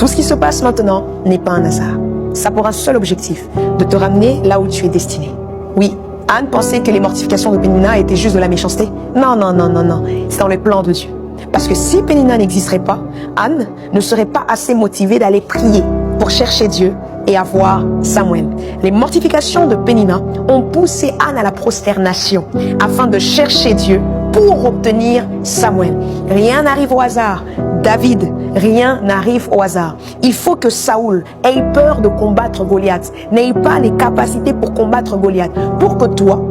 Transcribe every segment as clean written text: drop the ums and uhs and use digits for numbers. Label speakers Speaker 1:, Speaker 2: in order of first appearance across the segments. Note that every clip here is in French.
Speaker 1: Tout ce qui se passe maintenant n'est pas un hasard. Ça a pour un seul objectif, de te ramener là où tu es destiné. Oui, Anne pensait que les mortifications de Pénina étaient juste de la méchanceté. Non, non, non, non, non. C'est dans le plan de Dieu. Parce que si Pénina n'existerait pas, Anne ne serait pas assez motivée d'aller prier pour chercher Dieu et avoir Samuel. Les mortifications de Pénina ont poussé Anne à la prosternation afin de chercher Dieu pour obtenir Samuel. Rien n'arrive au hasard. David, rien n'arrive au hasard. Il faut que Saoul ait peur de combattre Goliath, n'ait pas les capacités pour combattre Goliath, pour que toi,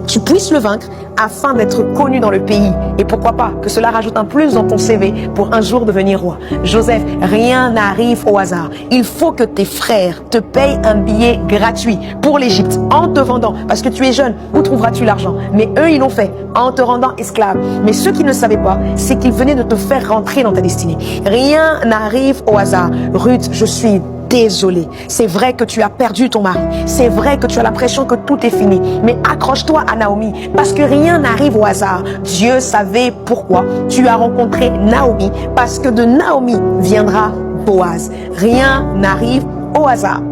Speaker 1: tu puisses le vaincre afin d'être connu dans le pays. Et pourquoi pas que cela rajoute un plus dans ton CV pour un jour devenir roi. Joseph, rien n'arrive au hasard. Il faut que tes frères te payent un billet gratuit pour l'Égypte en te vendant. Parce que tu es jeune, où trouveras-tu l'argent? Mais eux, ils l'ont fait en te rendant esclave. Mais ce qu'ils ne savaient pas, c'est qu'ils venaient de te faire rentrer dans ta destinée. Rien n'arrive au hasard. Ruth, je suis désolé. C'est vrai que tu as perdu ton mari. C'est vrai que tu as l'impression que tout est fini. Mais accroche-toi à Naomi parce que rien n'arrive au hasard. Dieu savait pourquoi tu as rencontré Naomi parce que de Naomi viendra Boaz. Rien n'arrive au hasard.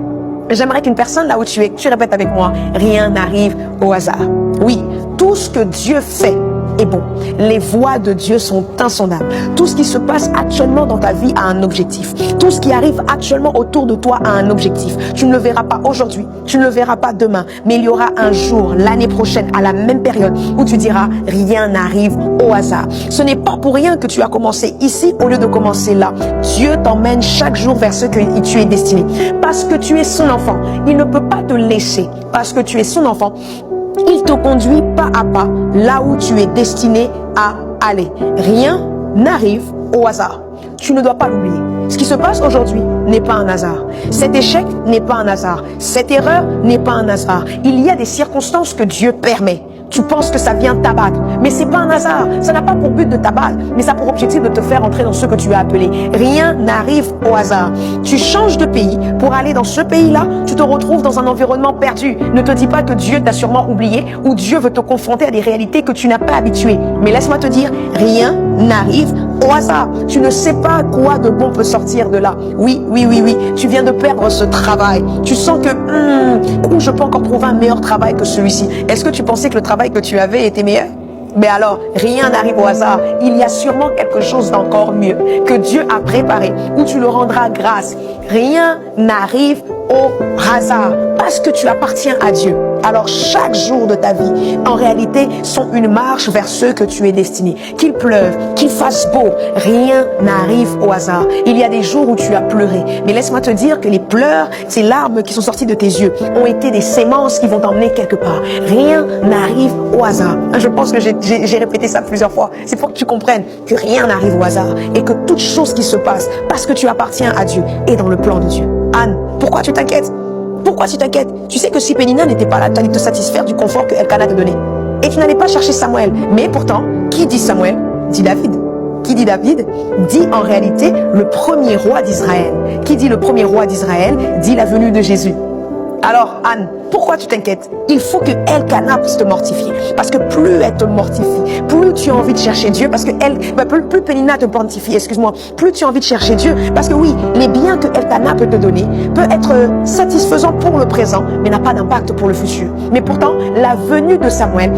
Speaker 1: J'aimerais qu'une personne là où tu es, tu répètes avec moi, rien n'arrive au hasard. Oui, tout ce que Dieu fait est bon. Les voies de Dieu sont insondables. Tout ce qui se passe actuellement dans ta vie a un objectif. Tout ce qui arrive actuellement autour de toi a un objectif. Tu ne le verras pas aujourd'hui, tu ne le verras pas demain, mais il y aura un jour, l'année prochaine, à la même période, où tu diras, rien n'arrive au hasard. Ce n'est pas pour rien que tu as commencé ici au lieu de commencer là. Dieu t'emmène chaque jour vers ce que tu es destiné. Parce que tu es son enfant, il ne peut pas te laisser. Parce que tu es son enfant, il te conduit pas à pas là où tu es destiné à aller. Rien n'arrive au hasard. Tu ne dois pas l'oublier. Ce qui se passe aujourd'hui n'est pas un hasard. Cet échec n'est pas un hasard. Cette erreur n'est pas un hasard. Il y a des circonstances que Dieu permet. Tu penses que ça vient t'abattre, mais c'est pas un hasard. Ça n'a pas pour but de t'abattre, mais ça a pour objectif de te faire entrer dans ce que tu as appelé. Rien n'arrive au hasard. Tu changes de pays pour aller dans ce pays-là, tu te retrouves dans un environnement perdu. Ne te dis pas que Dieu t'a sûrement oublié ou Dieu veut te confronter à des réalités que tu n'as pas habituées. Mais laisse-moi te dire, rien n'arrive au hasard. Tu ne sais pas quoi de bon peut sortir de là. Oui, tu viens de perdre ce travail. Tu sens que je peux encore trouver un meilleur travail que celui-ci. Est-ce que tu pensais que le travail que tu avais était meilleur? Mais alors, rien n'arrive au hasard. Il y a sûrement quelque chose d'encore mieux que Dieu a préparé, où tu le rendras grâce. Rien n'arrive au hasard parce que tu appartiens à Dieu. Alors chaque jour de ta vie, en réalité, sont une marche vers ce que tu es destiné. Qu'il pleuve, qu'il fasse beau, rien n'arrive au hasard. Il y a des jours où tu as pleuré. Mais laisse-moi te dire que les pleurs, ces larmes qui sont sorties de tes yeux, ont été des sémences qui vont t'emmener quelque part. Rien n'arrive au hasard. Je pense que j'ai répété ça plusieurs fois. C'est pour que tu comprennes que rien n'arrive au hasard et que toute chose qui se passe, parce que tu appartiens à Dieu, est dans le plan de Dieu. Anne, pourquoi tu t'inquiètes? Pourquoi tu t'inquiètes? Tu sais que si Pénina n'était pas là, tu allais te satisfaire du confort que Elkana te donnait. Et tu n'allais pas chercher Samuel. Mais pourtant, qui dit Samuel? Dit David. Qui dit David? Dit en réalité le premier roi d'Israël. Qui dit le premier roi d'Israël? Dit la venue de Jésus. Alors Anne, pourquoi tu t'inquiètes? Il faut que Elkana puisse te mortifier. Parce que plus elle te mortifie, plus tu as envie de chercher Dieu. Parce que plus Pénina te mortifie, excuse-moi, plus tu as envie de chercher Dieu. Parce que oui, les biens que Elkana peut te donner peut être satisfaisant pour le présent, mais n'a pas d'impact pour le futur. Mais pourtant, la venue de Samuel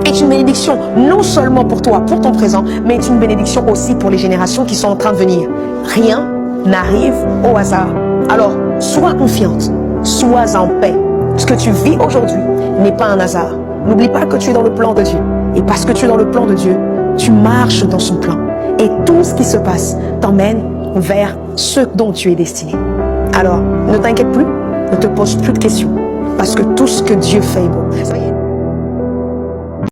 Speaker 1: est une bénédiction non seulement pour toi, pour ton présent, mais est une bénédiction aussi pour les générations qui sont en train de venir. Rien n'arrive au hasard. Alors, sois confiante. Sois en paix. Ce que tu vis aujourd'hui n'est pas un hasard. N'oublie pas que tu es dans le plan de Dieu. Et parce que tu es dans le plan de Dieu, tu marches dans son plan. Et tout ce qui se passe t'emmène vers ce dont tu es destiné. Alors, ne t'inquiète plus, ne te pose plus de questions. Parce que tout ce que Dieu fait est bon.